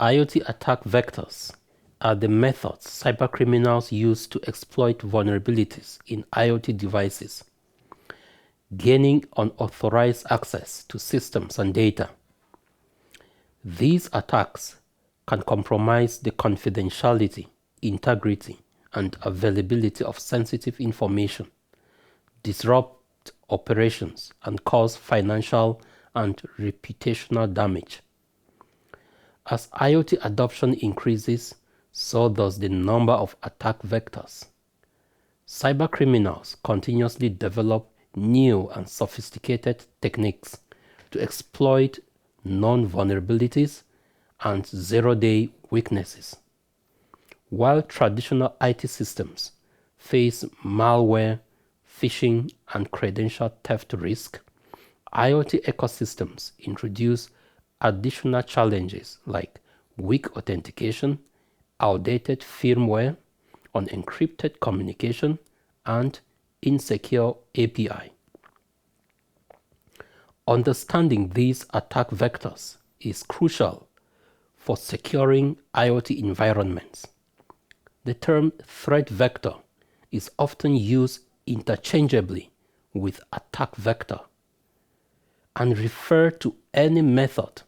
IoT attack vectors are the methods cybercriminals use to exploit vulnerabilities in IoT devices, gaining unauthorized access to systems and data. These attacks can compromise the confidentiality, integrity, and availability of sensitive information, disrupt operations, and cause financial and reputational damage. As IoT adoption increases, so does the number of attack vectors. Cybercriminals continuously develop new and sophisticated techniques to exploit known vulnerabilities and zero-day weaknesses. While traditional IT systems face malware, phishing, and credential theft risk, IoT ecosystems introduce additional challenges like weak authentication, outdated firmware, unencrypted communication, and insecure API. Understanding these attack vectors is crucial for securing IoT environments. The term threat vector is often used interchangeably with attack vector and refer to any method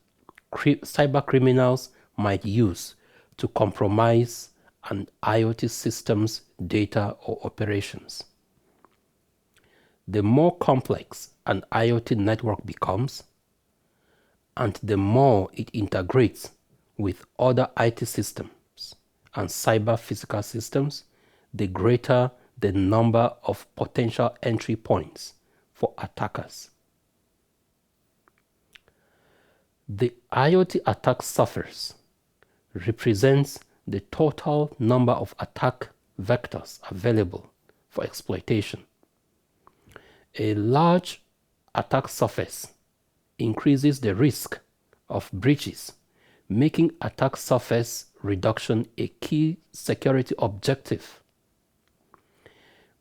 cybercriminals might use to compromise an IoT system's data or operations. The more complex an IoT network becomes, and the more it integrates with other IT systems and cyber physical systems, the greater the number of potential entry points for attackers. The IoT attack surface represents the total number of attack vectors available for exploitation. A large attack surface increases the risk of breaches, making attack surface reduction a key security objective.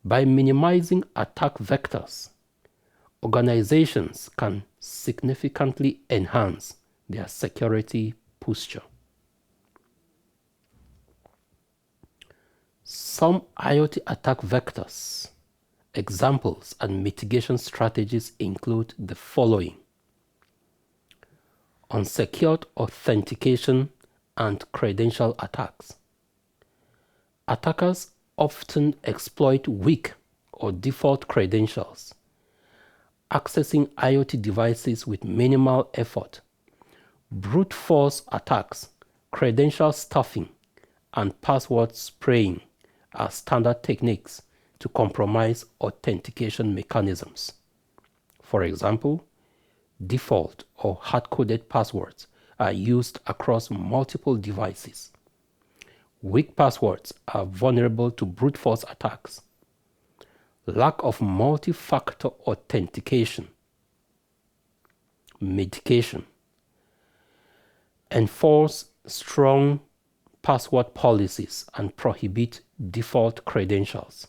By minimizing attack vectors, organizations can significantly enhance their security posture. Some IoT attack vectors, examples, and mitigation strategies include the following: unsecured authentication and credential attacks. Attackers often exploit weak or default credentials, accessing IoT devices with minimal effort. Brute force attacks, credential stuffing, and password spraying are standard techniques to compromise authentication mechanisms. For example, default or hard-coded passwords are used across multiple devices. Weak passwords are vulnerable to brute force attacks. Lack of multi-factor authentication. Mitigation. Enforce strong password policies and prohibit default credentials.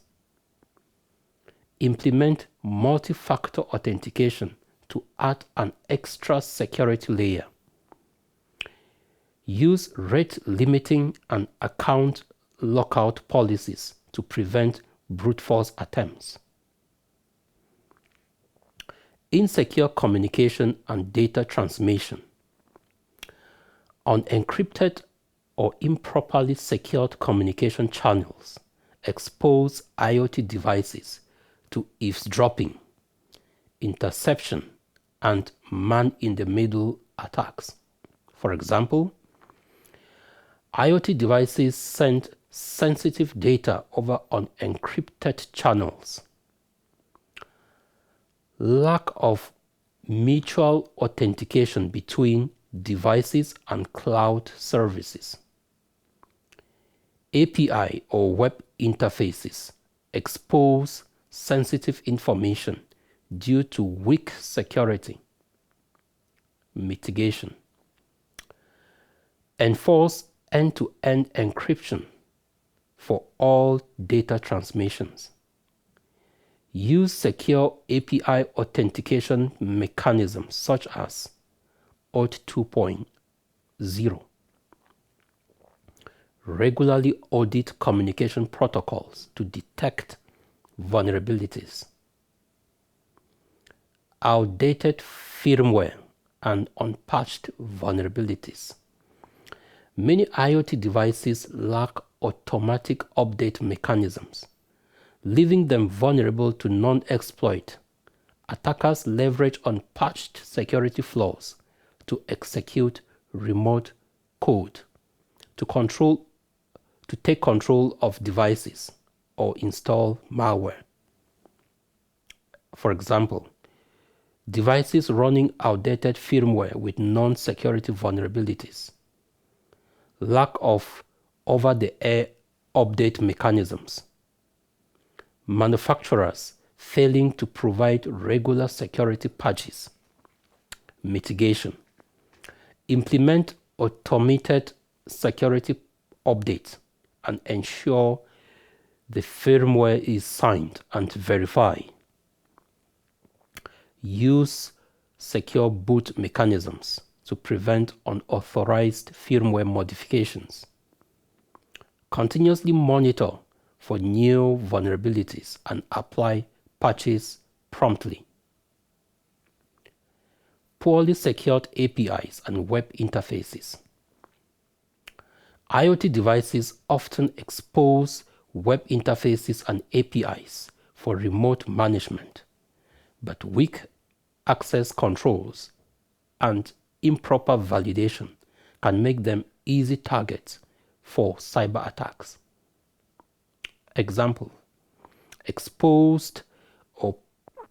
Implement multi-factor authentication to add an extra security layer. Use rate limiting and account lockout policies to prevent brute force attempts. Insecure communication and data transmission. Unencrypted or improperly secured communication channels expose IoT devices to eavesdropping, interception, and man-in-the-middle attacks. For example, IoT devices send sensitive data over unencrypted channels. Lack of mutual authentication between devices and cloud services. API or web interfaces expose sensitive information due to weak security. Mitigation. Enforce end-to-end encryption for all data transmissions. Use secure API authentication mechanisms such as auth 2.0. regularly audit communication protocols to detect vulnerabilities. Outdated firmware and unpatched vulnerabilities. Many IoT devices lack automatic update mechanisms, leaving them vulnerable to non-exploit. Attackers leverage unpatched security flaws to execute remote code, to take control of devices or install malware. For example, devices running outdated firmware with non-security vulnerabilities, lack of over-the-air update mechanisms, manufacturers failing to provide regular security patches. Mitigation. Implement automated security updates and ensure the firmware is signed and verified. Use secure boot mechanisms to prevent unauthorized firmware modifications. Continuously monitor for new vulnerabilities and apply patches promptly. Poorly secured APIs and web interfaces. IoT devices often expose web interfaces and APIs for remote management, but weak access controls and improper validation can make them easy targets for cyber attacks. Example: exposed or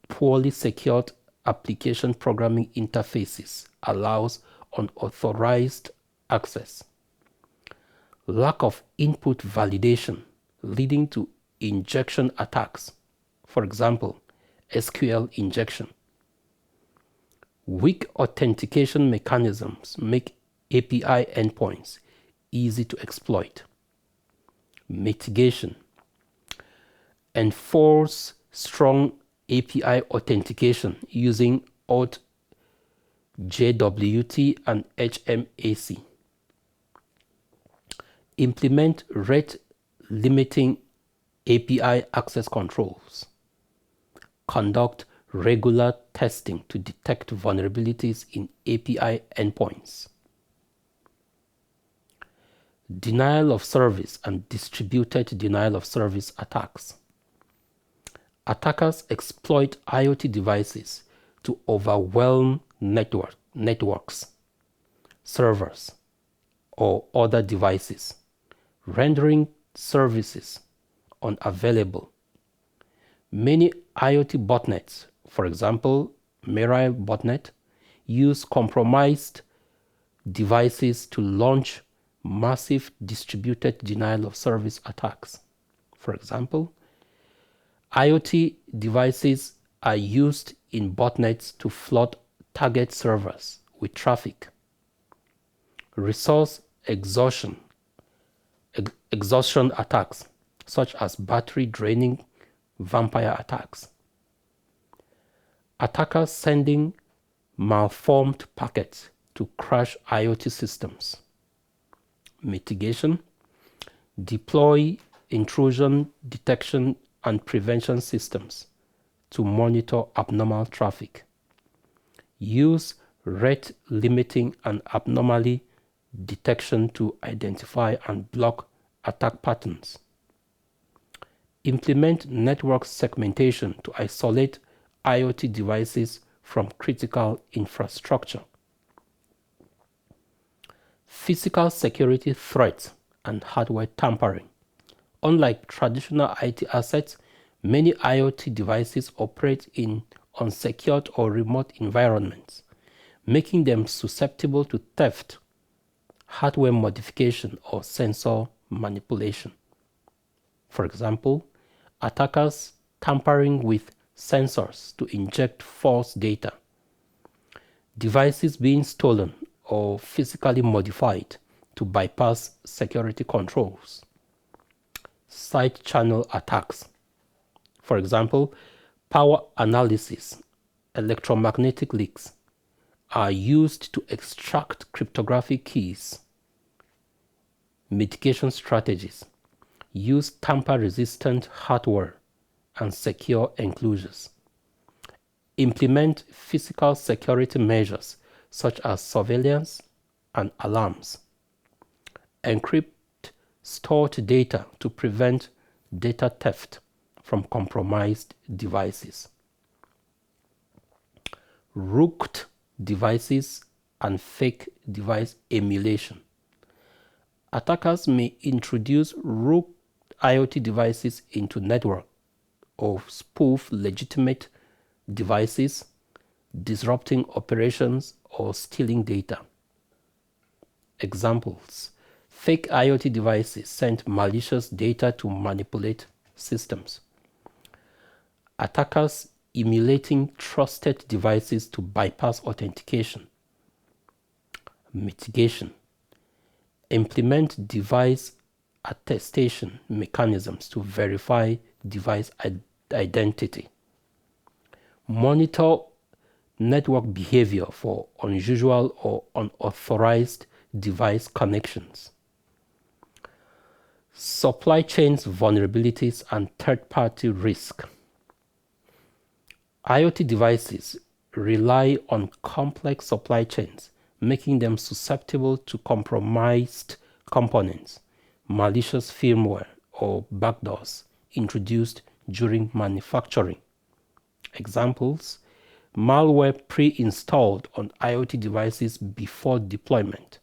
poorly secured application programming interfaces allows unauthorized access. Lack of input validation leading to injection attacks, for example, SQL injection. Weak authentication mechanisms make API endpoints easy to exploit. Mitigation. Enforce strong API authentication using auth-JWT and HMAC. Implement rate-limiting API access controls. Conduct regular testing to detect vulnerabilities in API endpoints. Denial of service and distributed denial of service attacks. Attackers exploit IoT devices to overwhelm networks, servers, or other devices, rendering services unavailable. Many IoT botnets, for example, Mirai botnet, use compromised devices to launch massive distributed denial of service attacks. For example, IoT devices are used in botnets to flood target servers with traffic. Resource exhaustion attacks, such as battery draining vampire attacks. Attackers sending malformed packets to crash IoT systems. Mitigation. Deploy intrusion detection and prevention systems to monitor abnormal traffic. Use rate limiting and abnormality detection to identify and block attack patterns. Implement network segmentation to isolate IoT devices from critical infrastructure. Physical security threats and hardware tampering. Unlike traditional IT assets, many IoT devices operate in unsecured or remote environments, making them susceptible to theft, hardware modification, or sensor manipulation. For example, attackers tampering with sensors to inject false data, devices being stolen or physically modified to bypass security controls. Side channel attacks. For example, power analysis, electromagnetic leaks are used to extract cryptographic keys. Mitigation strategies. Use tamper-resistant hardware and secure enclosures. Implement physical security measures such as surveillance and alarms. Encrypt stored data to prevent data theft from compromised devices. Root devices and fake device emulation. Attackers may introduce root IoT devices into network or spoof legitimate devices, disrupting operations or stealing data. Examples: fake IoT devices send malicious data to manipulate systems. Attackers emulating trusted devices to bypass authentication. Mitigation. Implement device attestation mechanisms to verify device identity. Monitor network behavior for unusual or unauthorized device connections. Supply chains vulnerabilities and third-party risk. IoT devices rely on complex supply chains, making them susceptible to compromised components, malicious firmware, or backdoors introduced during manufacturing. Examples: malware pre-installed on IoT devices before deployment.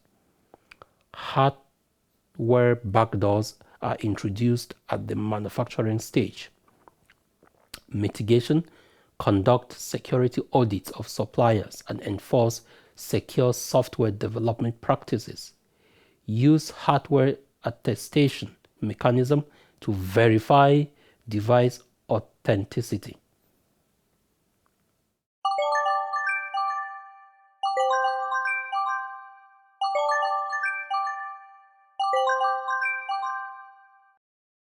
Hardware backdoors are introduced at the manufacturing stage. Mitigation. Conduct security audits of suppliers and enforce secure software development practices. Use hardware attestation mechanism to verify device authenticity.